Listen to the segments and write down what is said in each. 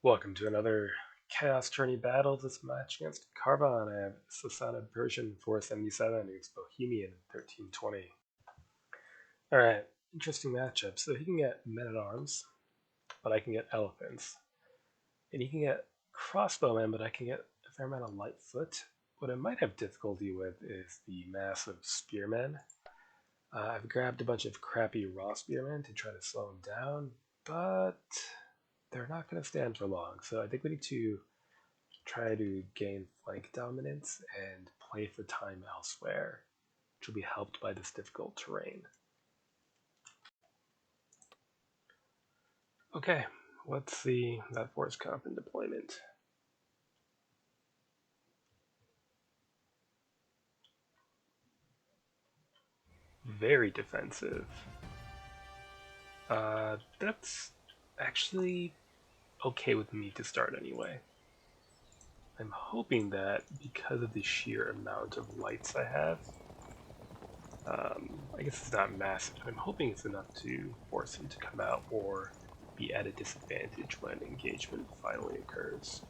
Welcome to another Chaos Journey battle. This match against Carbon. I have Sassanid Persian 477 against Bohemian 1320. Alright, interesting matchup. So he can get men at arms, but I can get elephants. And he can get crossbowmen, but I can get a fair amount of light foot. What I might have difficulty with is the massive spearmen. I've grabbed a bunch of crappy raw spearmen to try to slow him down, but they're not going to stand for long. So I think we need to try to gain flank dominance and play for time elsewhere, which will be helped by this difficult terrain. Okay, let's see that force comp in deployment. Very defensive. That's actually okay with me to start anyway. I'm hoping that because of the sheer amount of lights I have, I guess it's not massive, but I'm hoping it's enough to force him to come out or be at a disadvantage when engagement finally occurs.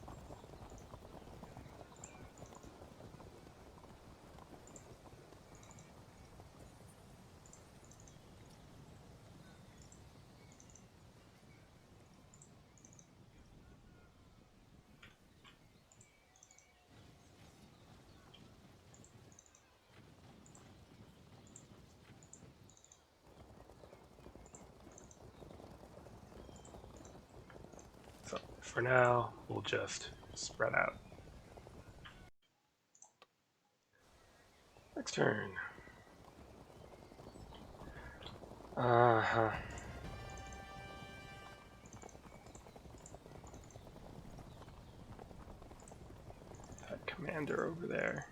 So for now, we'll just spread out. Next turn. Uh-huh. That commander over there.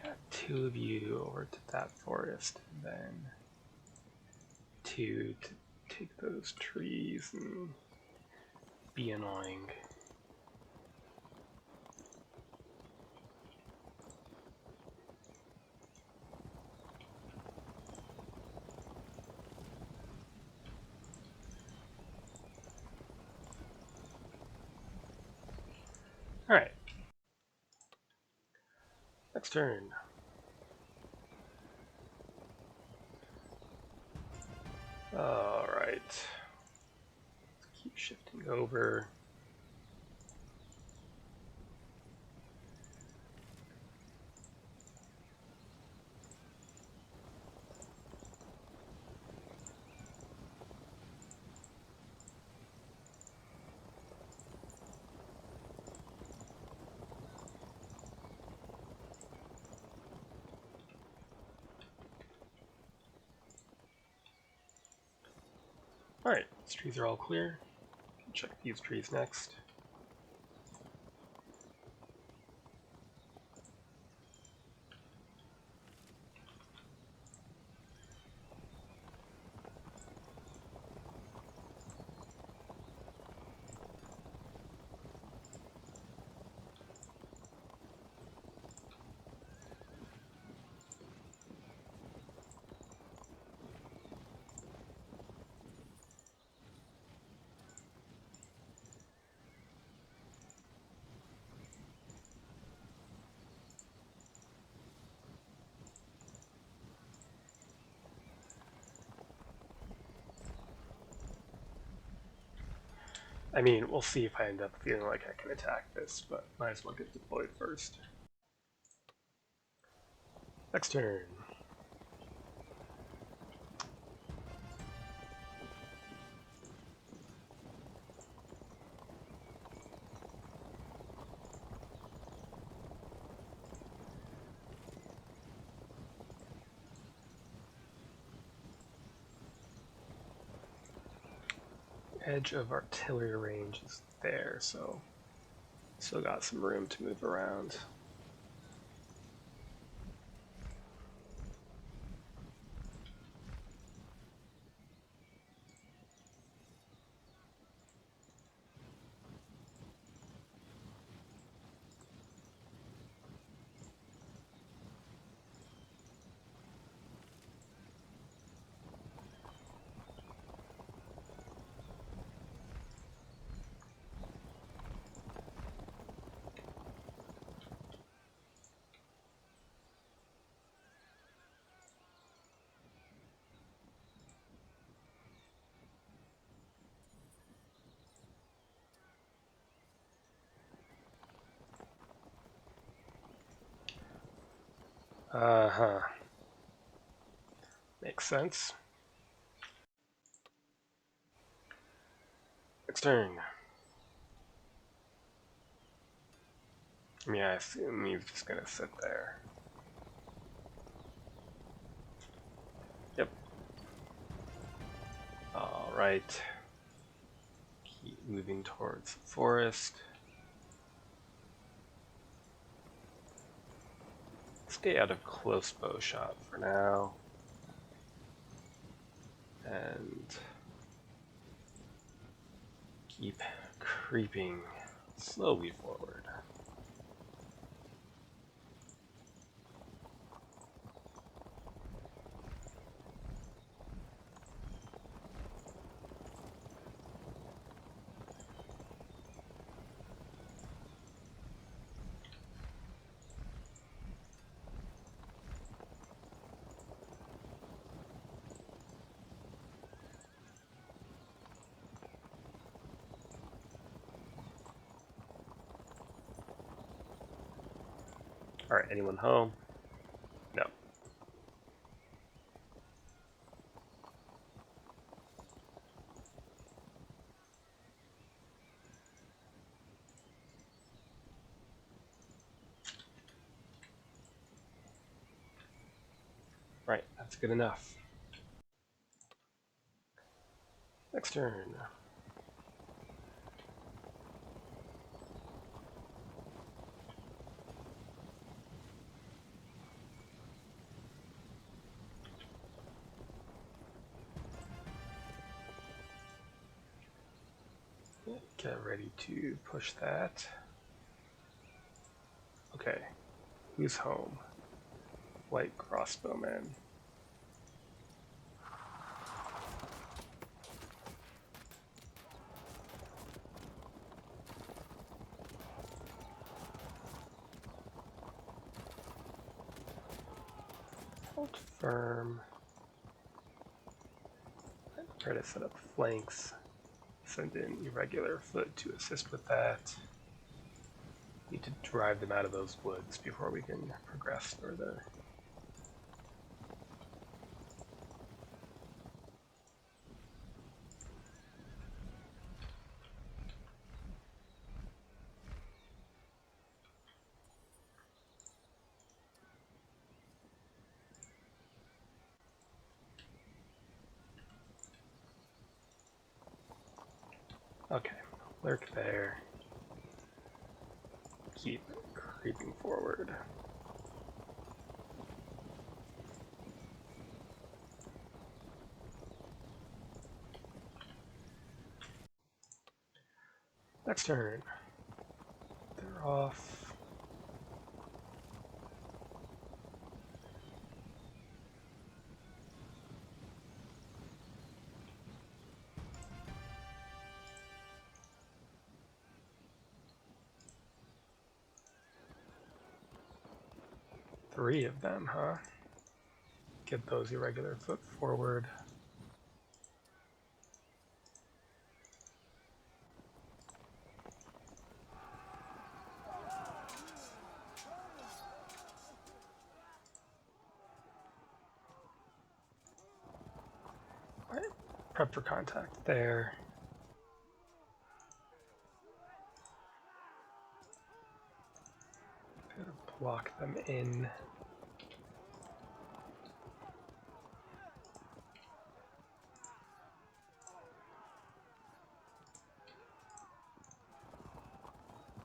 Got two of you over to that forest, and then two to take those trees and be annoying. Alright. Next turn. Alright. Keep shifting over. Alright, these trees are all clear. Check these trees next. I mean, we'll see if I end up feeling like I can attack this, but might as well get deployed first. Next turn. Edge of artillery range is there, so still got some room to move around. Uh-huh. Makes sense. Next turn. I mean, I assume he's just gonna sit there. Yep. Alright. Keep moving towards the forest. Stay out of close bow shot for now. And keep creeping slowly forward. Alright, anyone home? No. Right, that's good enough. Next turn. Get ready to push that. Okay, who's home? White crossbowman. Hold firm. Try to set up flanks. Send in irregular foot to assist with that. Need to drive them out of those woods before we can progress further. Okay, lurk there. Keep creeping forward. Next turn. They're off. Three of them, huh? Get those irregular foot forward. Right. Prep for contact there. Gotta block them in.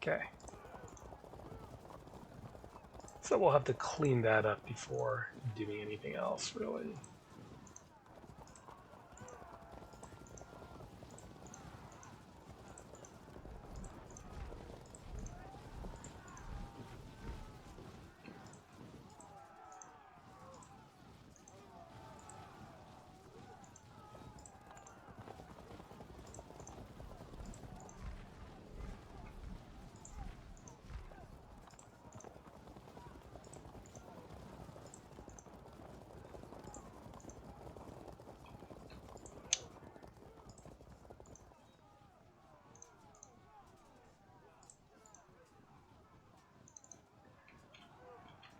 Okay. So we'll have to clean that up before doing anything else, really.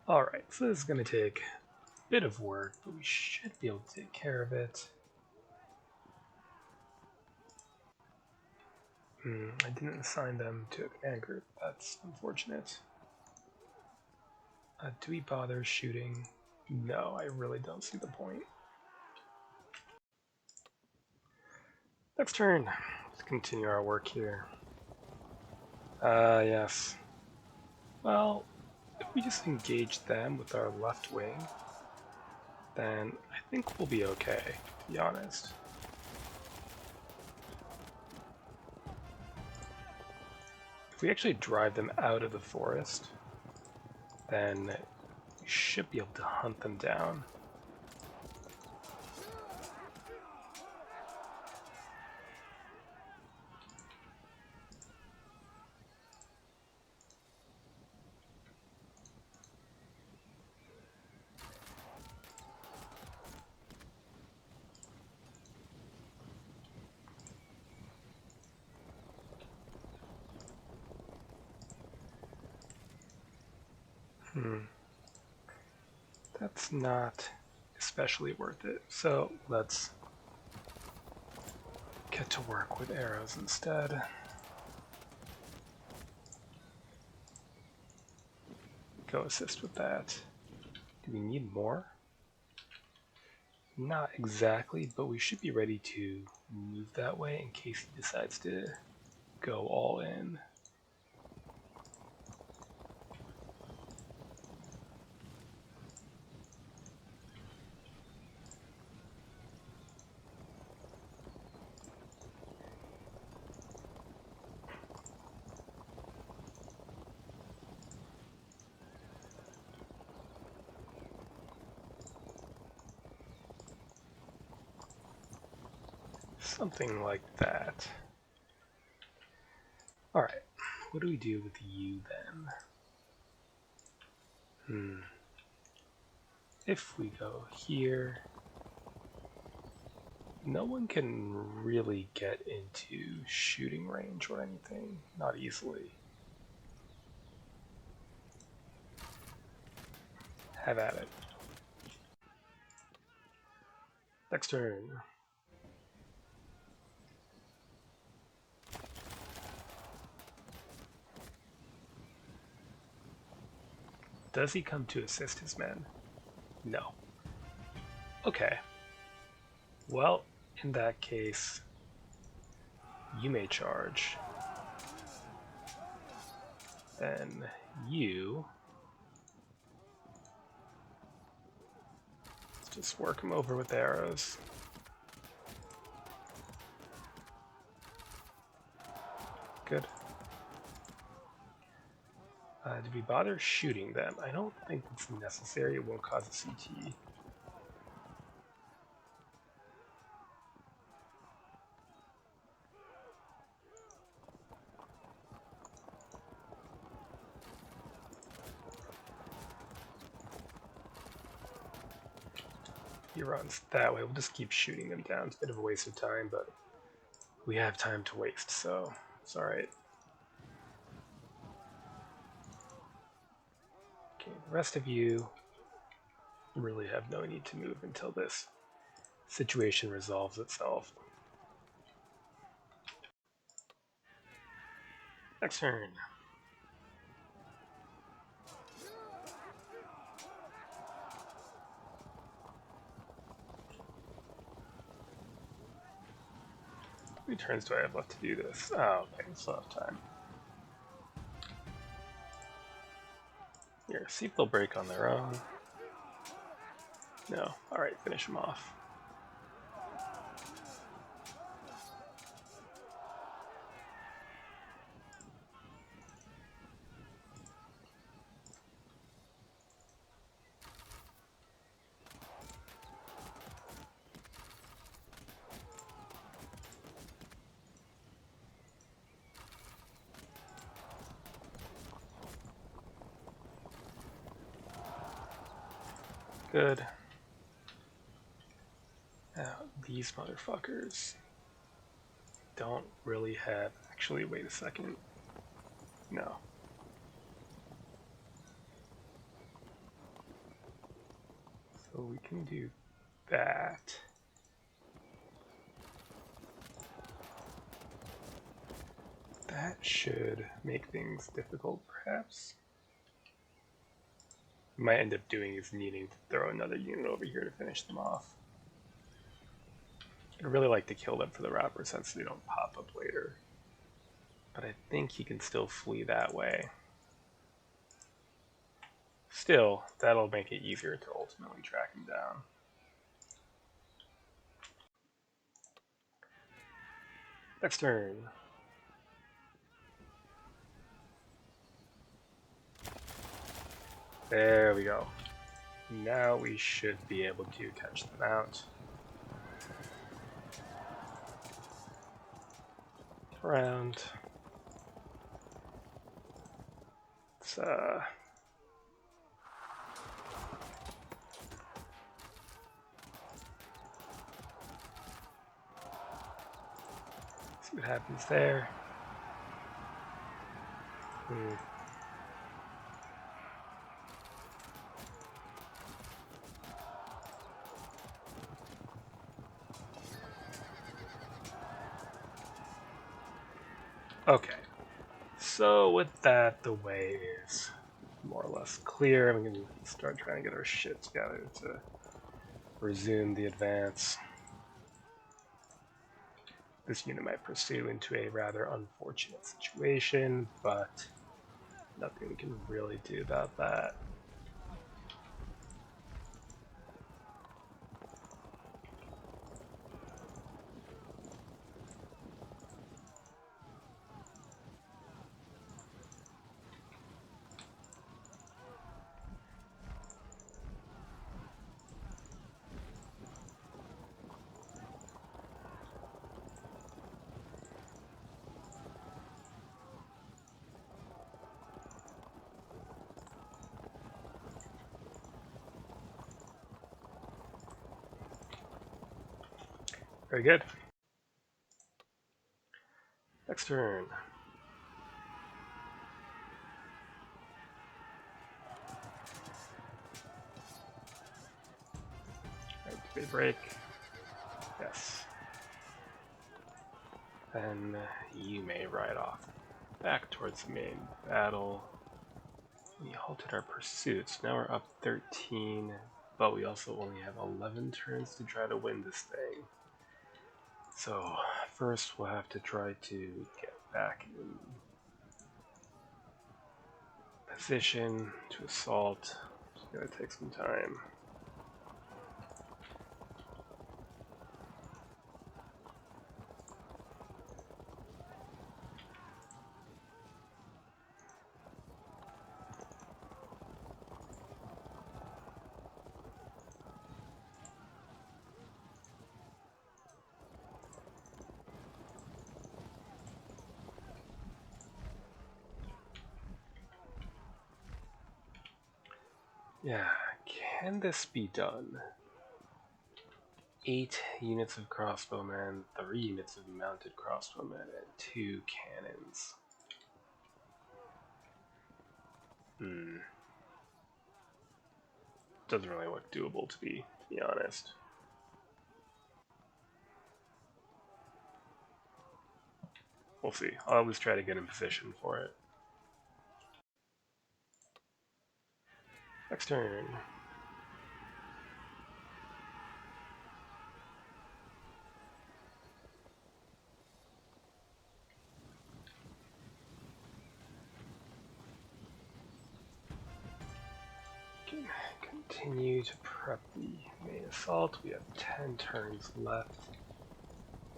Alright, so this is going to take a bit of work, but we should be able to take care of it. I didn't assign them to a command group. That's unfortunate. Do we bother shooting? No, I really don't see the point. Next turn. Let's continue our work here. Yes. Well, if we just engage them with our left wing, then I think we'll be okay, to be honest. If we actually drive them out of the forest, then we should be able to hunt them down. That's not especially worth it, so let's get to work with arrows instead. Go assist with that. Do we need more? Not exactly, but we should be ready to move that way in case he decides to go all in. Something like that. Alright, what do we do with you then? If we go here, no one can really get into shooting range or anything, not easily. Have at it. Next turn. Does he come to assist his men? No. Okay. Well, in that case, you may charge. Then you... let's just work him over with arrows. Good. Did we bother shooting them? I don't think it's necessary. It won't cause a CT. He runs that way. We'll just keep shooting them down. It's a bit of a waste of time, but we have time to waste, so it's alright. Okay, the rest of you really have no need to move until this situation resolves itself. Next turn. How many turns do I have left to do this? Oh, okay, we still have time. Here, see if they'll break on their own. No. Alright, finish them off. Good. Now, these motherfuckers don't really have... actually, wait a second. No. So we can do that. That should make things difficult, perhaps. What we might end up doing is needing to throw another unit over here to finish them off. I'd really like to kill them for the rapper since they don't pop up later. But I think he can still flee that way. Still, that'll make it easier to ultimately track him down. Next turn. There we go. Now we should be able to catch them out. Around. Let's see what happens there. Okay, so with that, the way is more or less clear. We can start trying to get our shit together to resume the advance. This unit might pursue into a rather unfortunate situation, but nothing we can really do about that. Very good. Next turn. Right, do they break? Yes. Then you may ride off back towards the main battle. We halted our pursuits. Now we're up 13, but we also only have 11 turns to try to win this thing. So first we'll have to try to get back in position to assault. It's gonna take some time. Yeah, can this be done? 8 units of crossbowmen, 3 units of mounted crossbowmen, and 2 cannons. Doesn't really look doable to be honest. We'll see. I'll always try to get in position for it. Next turn. Continue to prep the main assault. We have 10 turns left.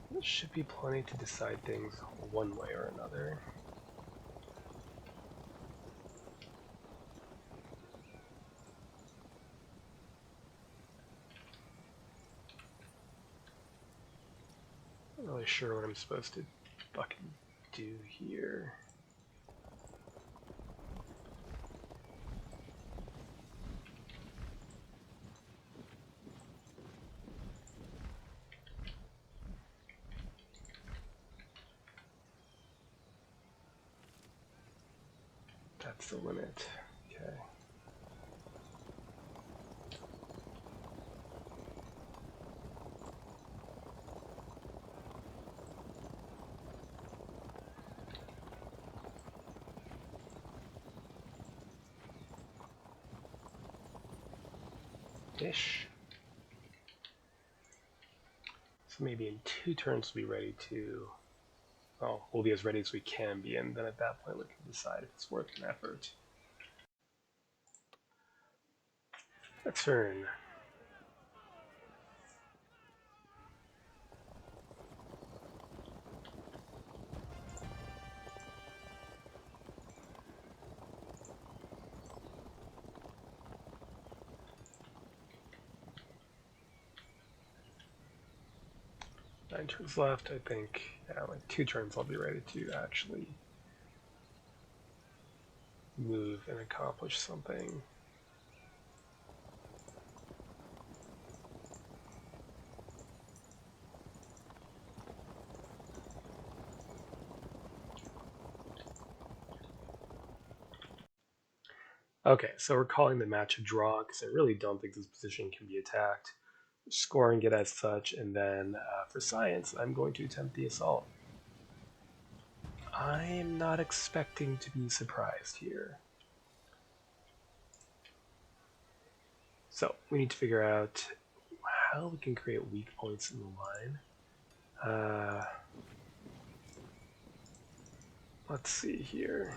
This should be plenty to decide things one way or another. Not really sure what I'm supposed to fucking do here. That's the limit. Okay. ish. So maybe in 2 turns we'll be ready to. Well, we'll be as ready as we can be, and then at that point we can decide if it's worth an effort. Next turn. Nine turns left, I think. Yeah, like 2 turns I'll be ready to actually move and accomplish something. Okay, so we're calling the match a draw because I really don't think this position can be attacked. Scoring it as such, and then for science, I'm going to attempt the assault. I'm not expecting to be surprised here. So we need to figure out how we can create weak points in the line. Let's see here.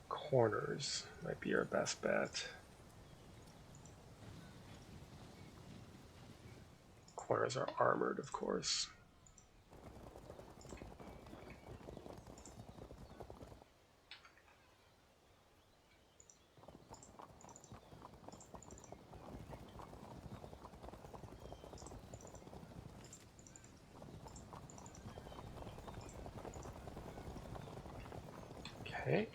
Corners might be our best bet. Corners are armored, of course. Okay.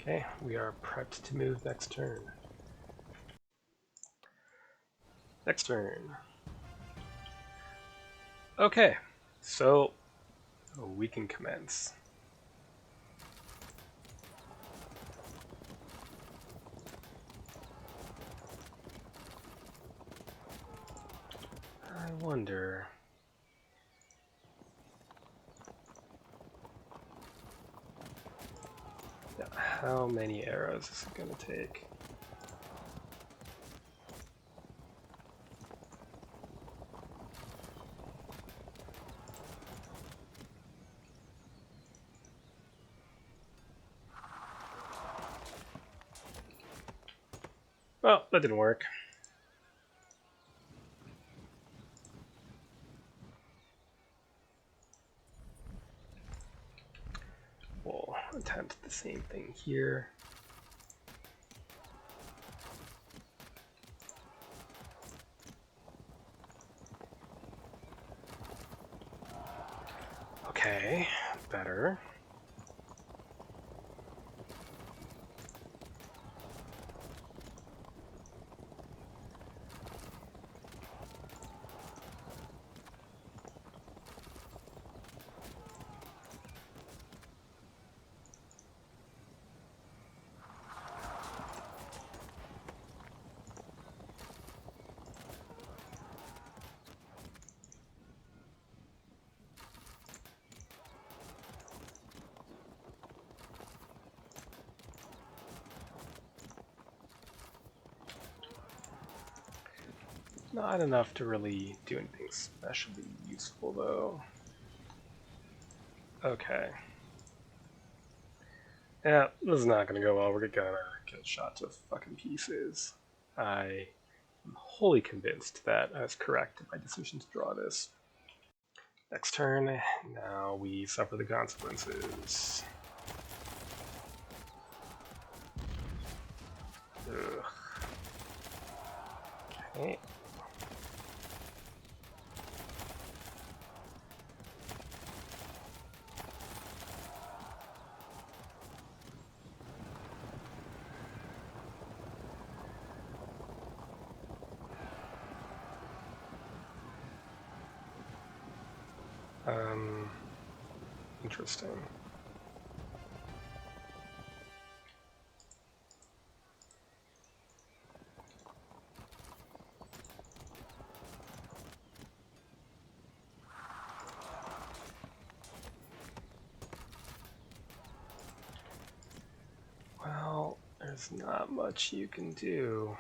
Okay, we are prepped to move next turn. Next turn. Okay, so we can commence. I wonder. How many arrows is it going to take? Well, that didn't work. We'll attempt the same thing here. Okay, better. Not enough to really do anything especially useful, though. Okay. Yeah, this is not going to go well. We're gonna get shot to fucking pieces. I am wholly convinced that I was correct in my decision to draw this. Next turn, now we suffer the consequences. Ugh. Okay. Interesting. Well, there's not much you can do.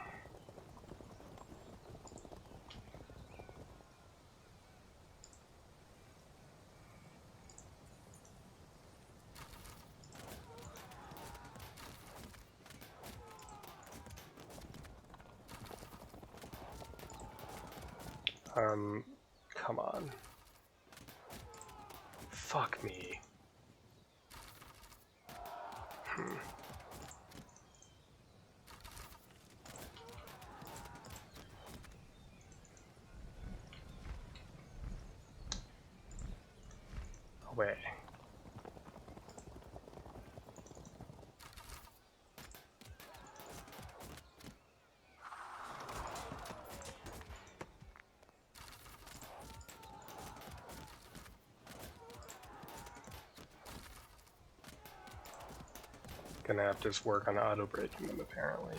Come on. Fuck me. Away. Gonna have to just work on auto breaking them apparently.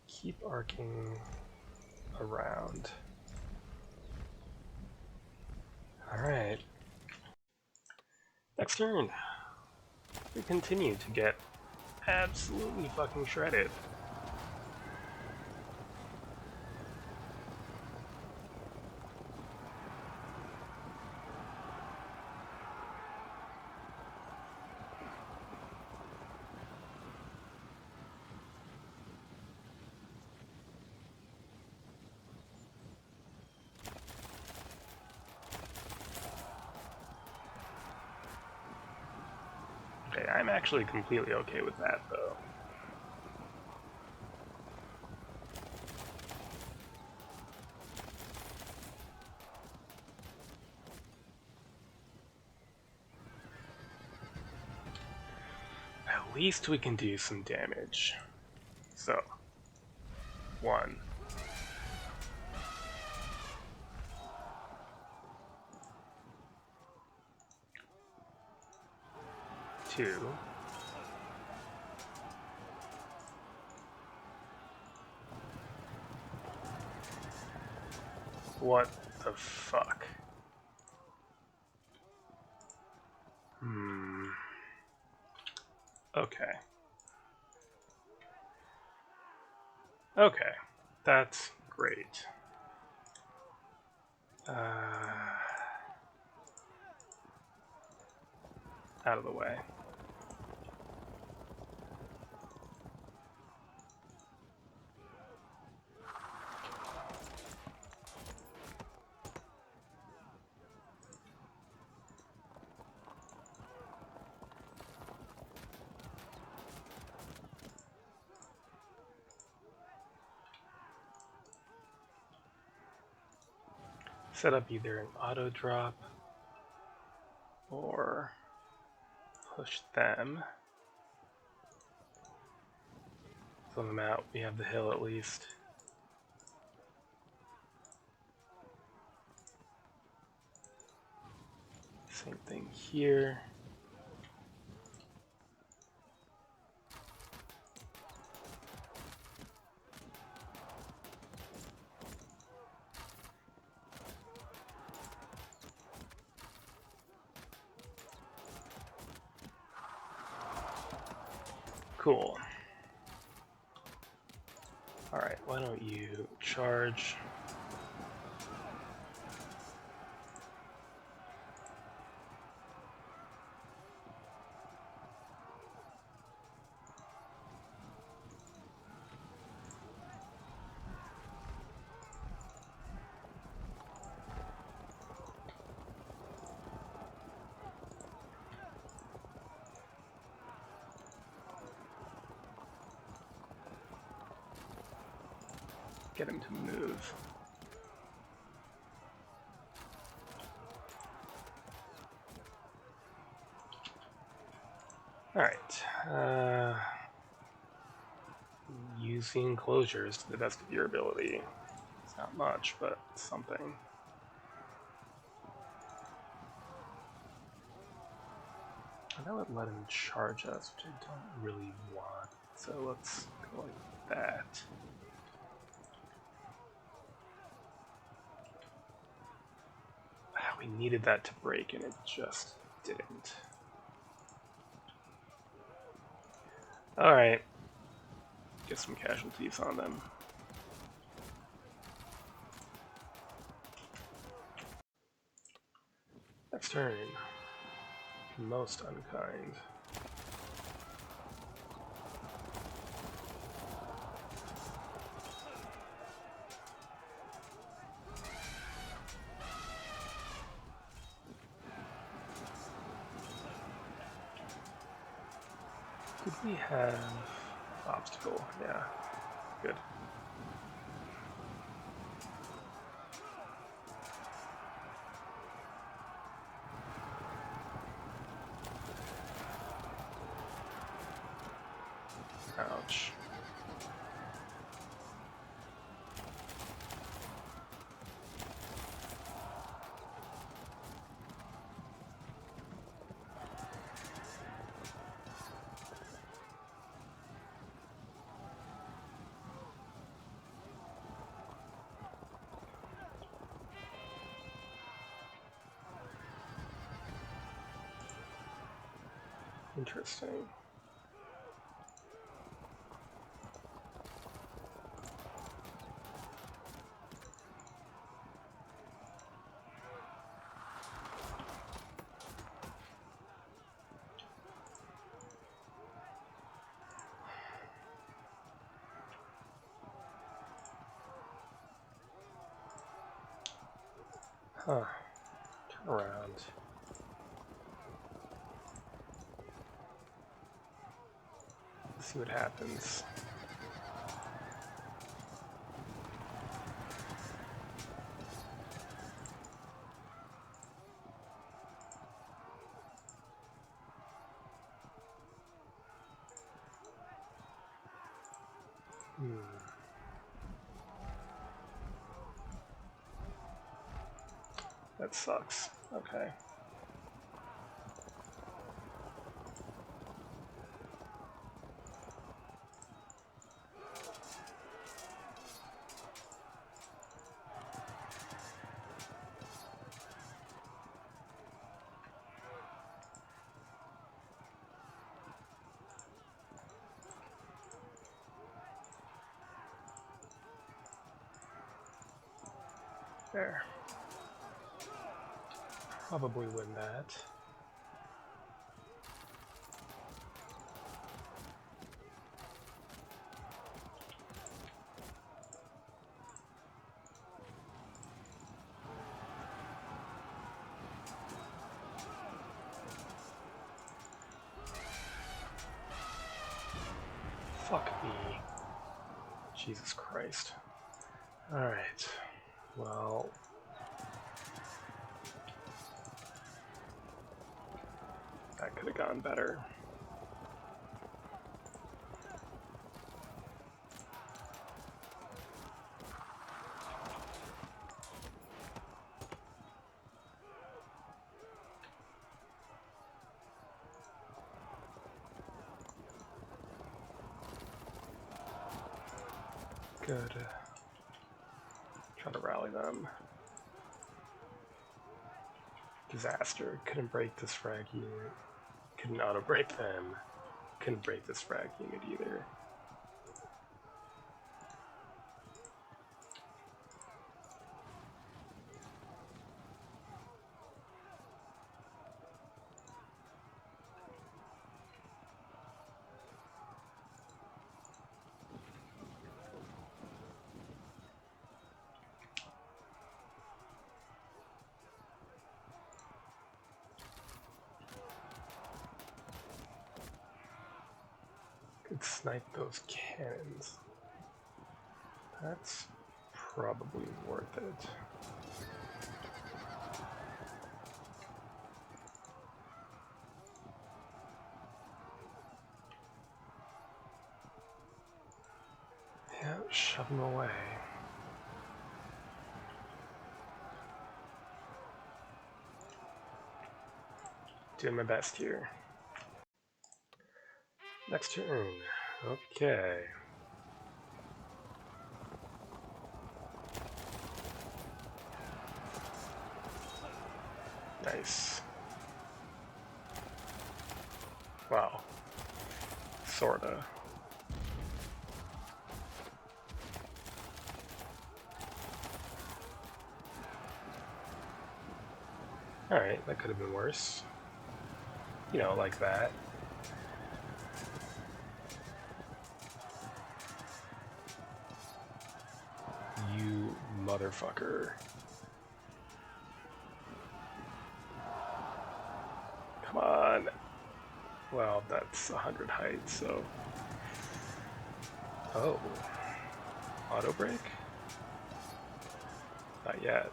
Keep arcing around. Alright. Next turn. We continue to get absolutely fucking shredded. Okay, I'm actually completely okay with that, though. At least we can do some damage. So, 1. 2. What the fuck? Okay. Okay. That's great. Out of the way. Set up either an auto drop or push them. Fill them out. We have the hill at least. Same thing here. Cool. Alright, why don't you charge? get him to move. Alright. Use the enclosures to the best of your ability. It's not much, but something. I know it let him charge us, which I don't really want. So let's go like that. We needed that to break and it just didn't. Alright. Get some casualties on them. Next turn. Most unkind. Did we have obstacle? Yeah, good. Ouch. Interesting. Huh. Turn around. Let's see what happens. That sucks. Okay. There. Probably win that. Fuck me. Jesus Christ. Alright. Well... that could have gone better. Good. Trying to rally them. Disaster. Couldn't break this frag unit. Couldn't auto break them. Couldn't break this frag unit either. Could snipe those cannons. That's probably worth it. Yeah, shove them away. Doing my best here. Next turn. Okay. Nice. Wow. Sorta. Alright, that could have been worse. You know, like that. You motherfucker. Come on. Well, that's 100 height, so... Oh. Auto break? Not yet.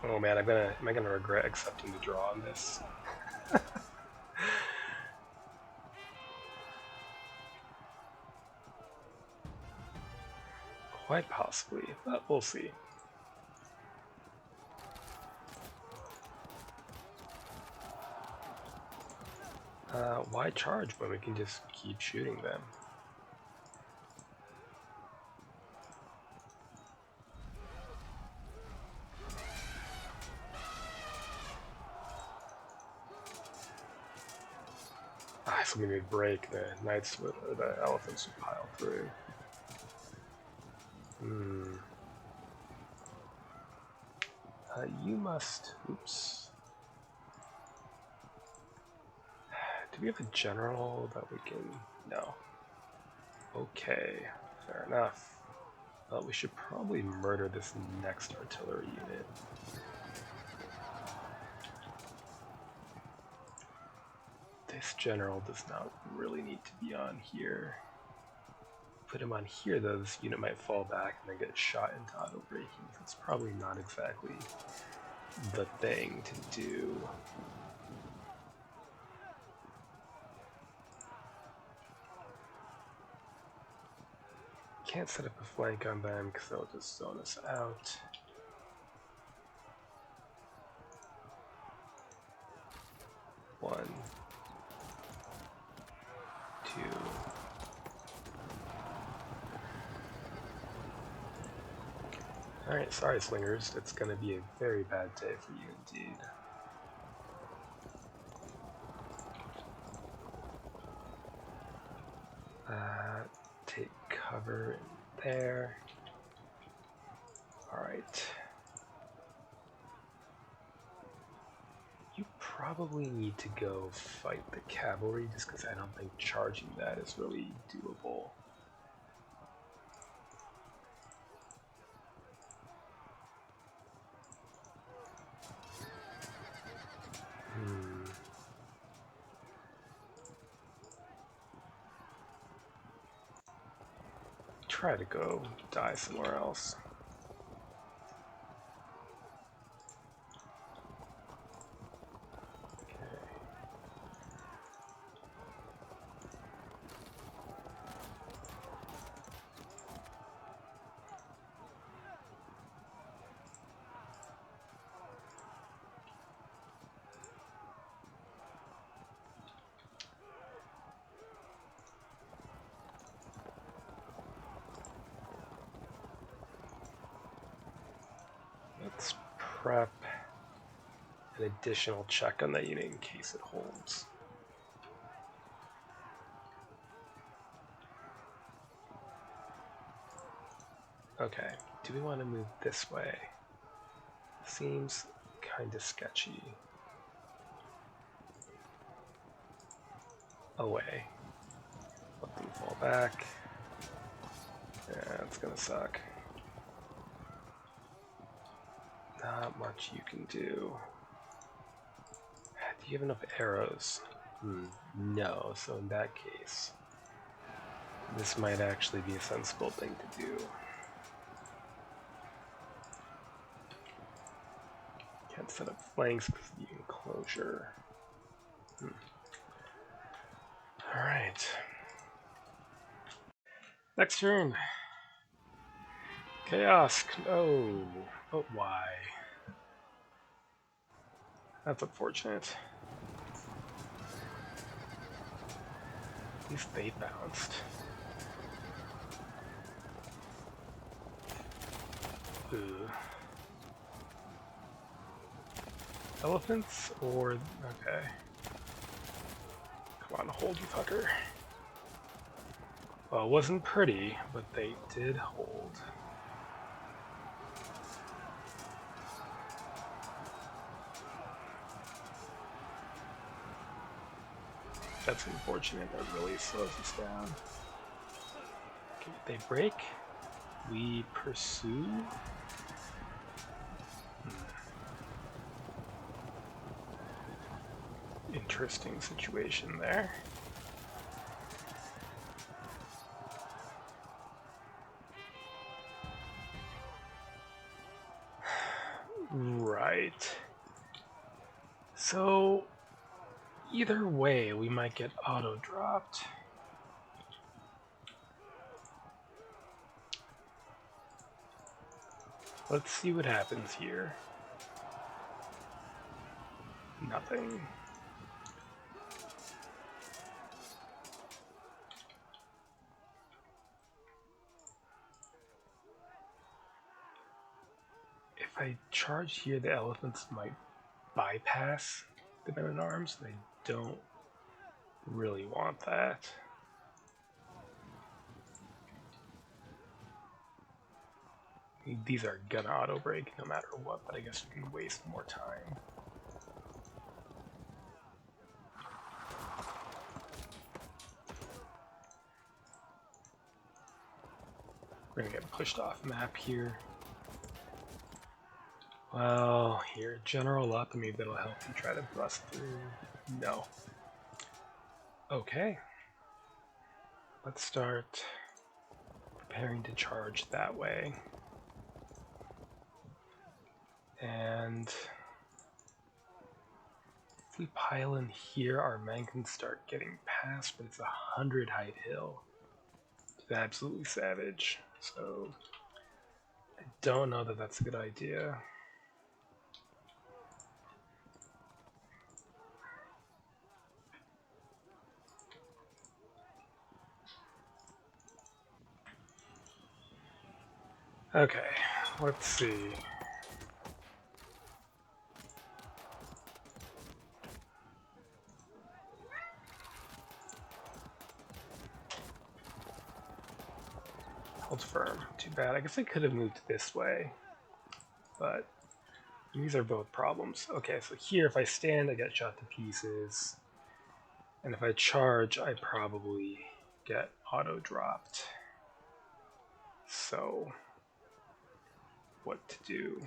Oh man, am I gonna regret accepting the draw on this? Quite possibly, but we'll see. Why charge when we can just keep shooting them? So we need to break. The knights or the elephants would pile through. You must. Oops. Do we have a general that we can? No. Okay, fair enough. We should probably murder this next artillery unit. This general does not really need to be on here. Put him on here though, this unit might fall back and then get shot into auto breaking. That's probably not exactly the thing to do. Can't set up a flank on them because they'll just zone us out. One, two. Alright, sorry slingers, it's gonna be a very bad day for you indeed. Take cover in there. Alright. You probably need to go fight the cavalry just because I don't think charging that is really doable. Try to go die somewhere else. Let's prep an additional check on that unit in case it holds. Okay, do we want to move this way? Seems kind of sketchy. Away. Let them fall back. Yeah, it's gonna suck. not much you can do. Do you have enough arrows? No, so in that case, this might actually be a sensible thing to do. Can't set up flanks because of the enclosure. Alright. Next turn. Chaos. No. But why? That's unfortunate. At least they bounced. Ooh. Elephants or... okay. Come on, hold you fucker. Well, it wasn't pretty, but they did hold. That's unfortunate, that really slows us down. Okay, they break. We pursue. Interesting situation there. Right. So, either way, we might get auto-dropped. Let's see what happens here. Nothing. If I charge here, the elephants might bypass the men-at-arms. They don't really want that. These are gonna auto-break no matter what, but I guess we can waste more time. We're gonna get pushed off map here. Well, here, general up, maybe that'll help you try to bust through. No. Okay. Let's start preparing to charge that way. And if we pile in here, our men can start getting past, but it's 100 height hill. It's absolutely savage. So I don't know that that's a good idea. Okay, let's see. Hold firm. Too bad. I guess I could have moved this way, but these are both problems. Okay, so here if I stand, I get shot to pieces. And if I charge, I probably get auto-dropped. So, what to do?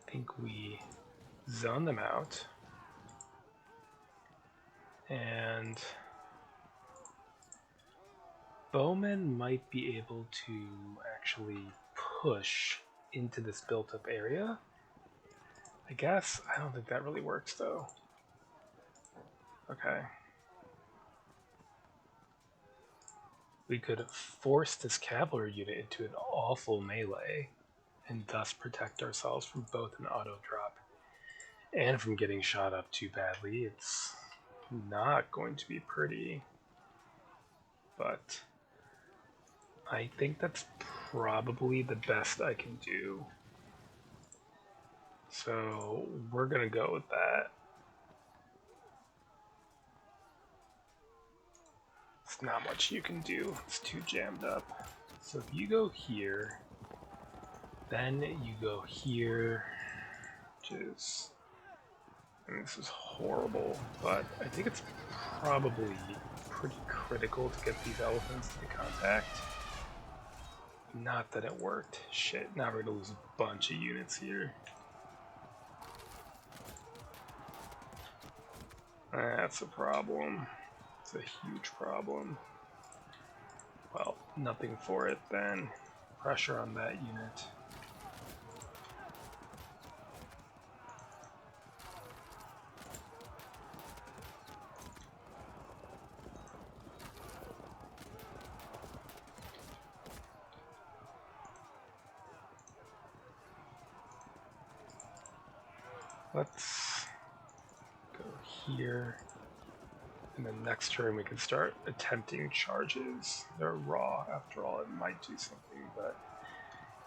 I think we zone them out. And bowmen might be able to actually push into this built-up area. I guess. I don't think that really works, though. Okay. We could force this cavalry unit into an awful melee and thus protect ourselves from both an auto-drop and from getting shot up too badly. It's not going to be pretty, but I think that's probably the best I can do. So we're gonna go with that. It's not much you can do. It's too jammed up. So if you go here, then you go here, which is, I mean, this is horrible, but I think it's probably pretty critical to get these elephants into contact. Not that it worked. Shit, now we're gonna lose a bunch of units here. That's a problem. It's a huge problem. Well, nothing for it then. Pressure on that unit. Let's go here, and then next turn we can start attempting charges. They're raw, after all, it might do something, but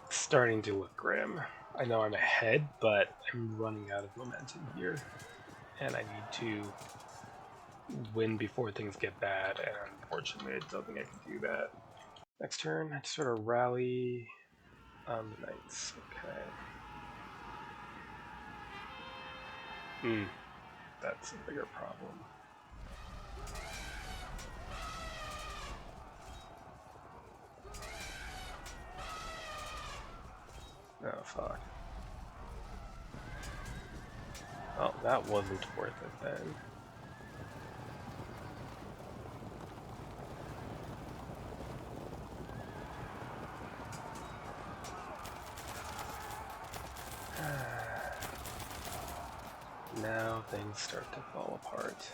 it's starting to look grim. I know I'm ahead, but I'm running out of momentum here, and I need to win before things get bad, and unfortunately I don't think I can do that. Next turn, I just sort of rally on the knights. Okay. That's a bigger problem. Oh, fuck. Oh, that wasn't worth it then. Now things start to fall apart.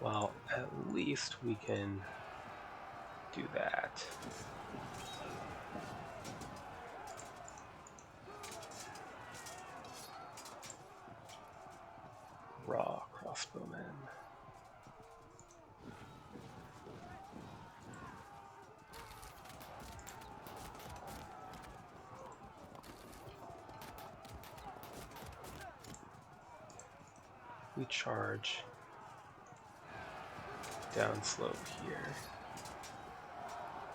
Well, at least we can do that. Raw crossbowmen. We charge down slope here.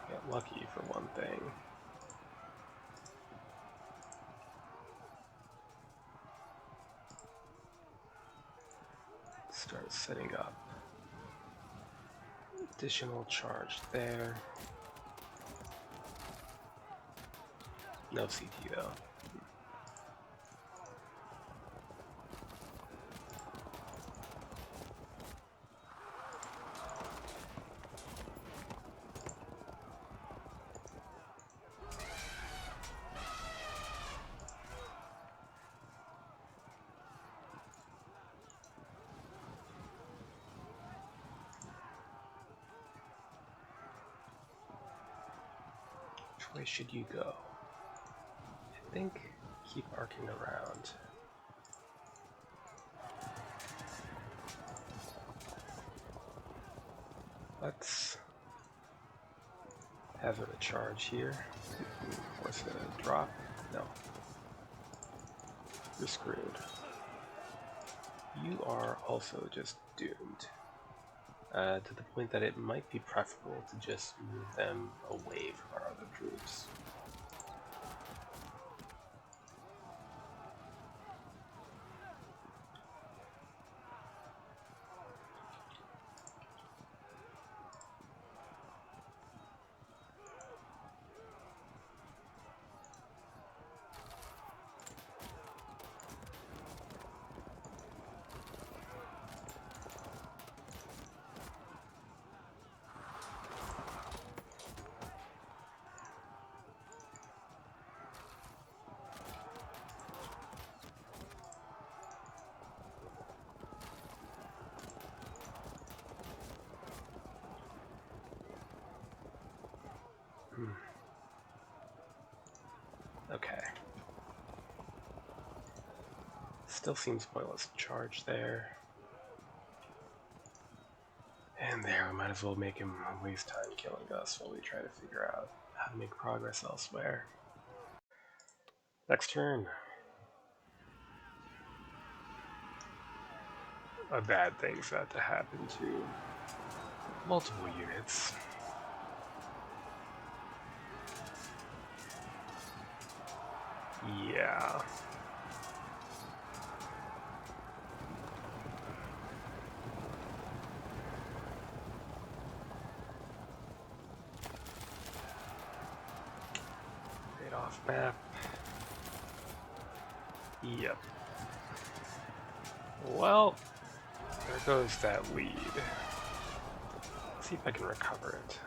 Get lucky for one thing. Start setting up additional charge there. No CT though. Which way should you go? I think keep arcing around. Let's have a charge here. Force a drop? No. You're screwed. You are also just doomed. To the point that it might be preferable to just move them away from our other troops. Okay. Still seems pointless to charge there. And there, we might as well make him waste time killing us while we try to figure out how to make progress elsewhere. Next turn. A bad thing's about to happen to multiple units. Yeah. Right off map. Yep. Well, there goes that lead. Let's see if I can recover it.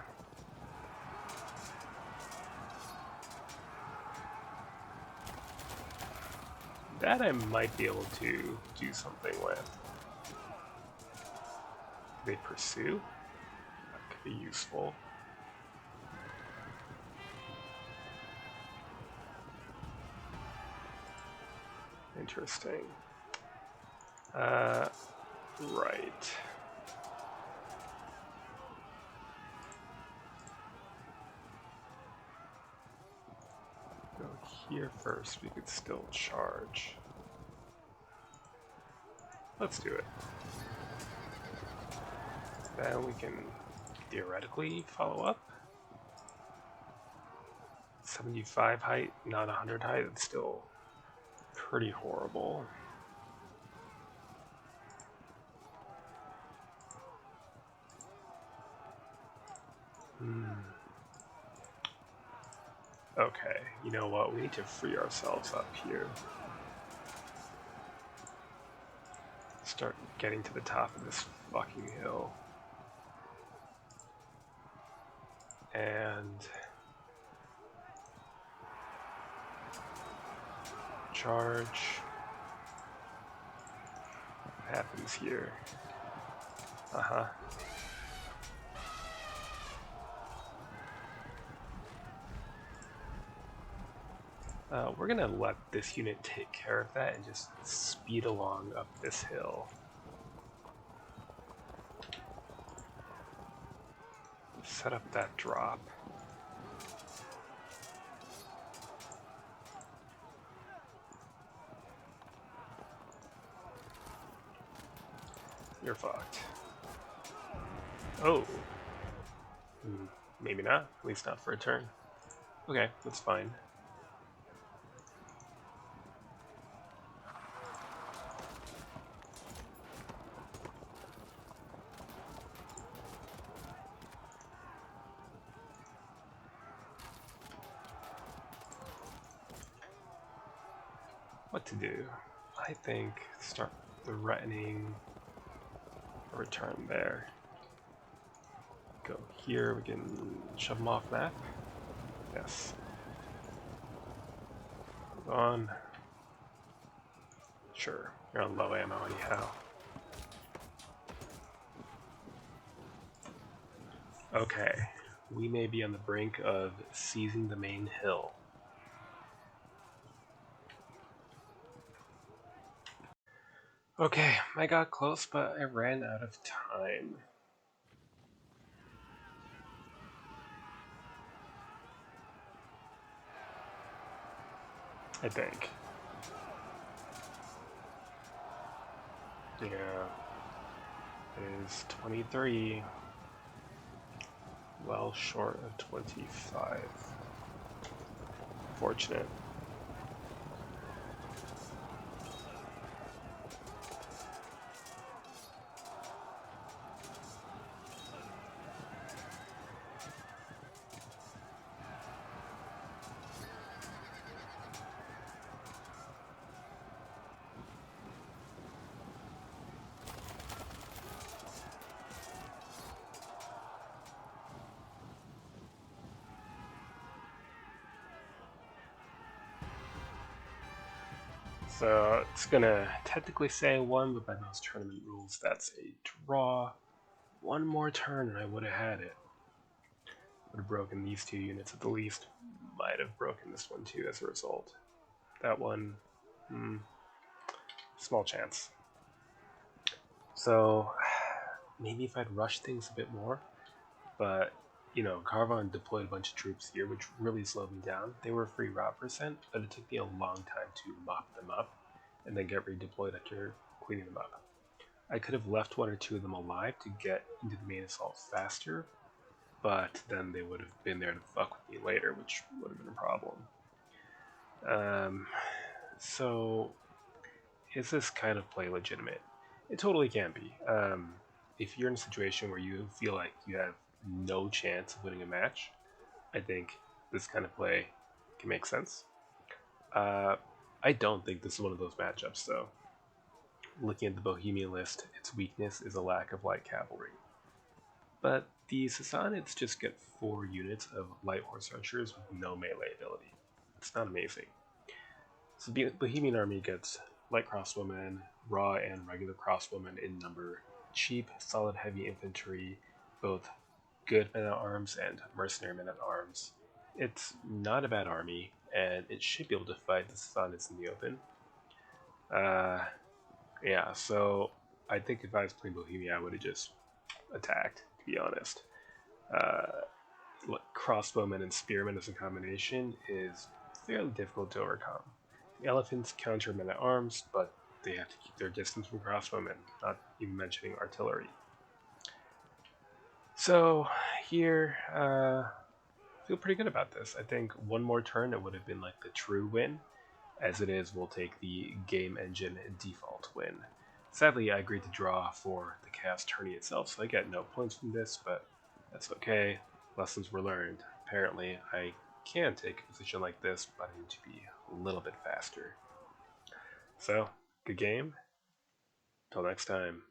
That I might be able to do something with. They pursue? That could be useful. Interesting. Right. Go here first, we could still charge. Let's do it. Then we can theoretically follow up. 75 height, not 100 height, it's still pretty horrible. Okay, you know what? We need to free ourselves up here. Start getting to the top of this fucking hill. And charge. What happens here? We're gonna let this unit take care of that and just speed along up this hill. Set up that drop. You're fucked. Oh. Maybe not. At least not for a turn. Okay, that's fine. What to do? I think start threatening a return there. Go here, we can shove them off map. Yes. Move on. Sure, you're on low ammo anyhow. Okay, we may be on the brink of seizing the main hill. Okay, I got close, but I ran out of time. I think. Yeah. It is 23. Well short of 25. Fortunate. So it's gonna technically say I won, but by most tournament rules, that's a draw. One more turn and I would have had it. Would have broken these two units at the least. Might have broken this one too as a result. That one, small chance. So maybe if I'd rushed things a bit more, but you know, Carvon deployed a bunch of troops here, which really slowed me down. They were free route percent, but it took me a long time to mop them up and then get redeployed after cleaning them up. I could have left one or two of them alive to get into the main assault faster, but then they would have been there to fuck with me later, which would have been a problem. Um, so is this kind of play legitimate? It totally can be. If you're in a situation where you feel like you have no chance of winning a match, I think this kind of play can make sense. Uh, I don't think this is one of those matchups, though. Looking at the Bohemian list, its weakness is a lack of light cavalry. But the Sassanids just get 4 units of light horse archers with no melee ability. It's not amazing. So the Bohemian army gets light crossbowmen, raw and regular crossbowmen in number, cheap, solid heavy infantry, both good men at arms and mercenary men at arms. It's not a bad army, and it should be able to fight the Sassanids in the open. Uh, yeah, so I think if I was playing Bohemia, I would have just attacked, to be honest. Uh, Crossbowmen and spearmen as a combination is fairly difficult to overcome. The elephants counter men at arms, but they have to keep their distance from crossbowmen, not even mentioning artillery. So here, I feel pretty good about this. I think one more turn it would have been like the true win. As it is, we'll take the game engine default win. Sadly, I agreed to draw for the chaos tourney itself, so I get no points from this, but that's okay. Lessons were learned. Apparently, I can take a position like this, but I need to be a little bit faster. So, good game. Till next time.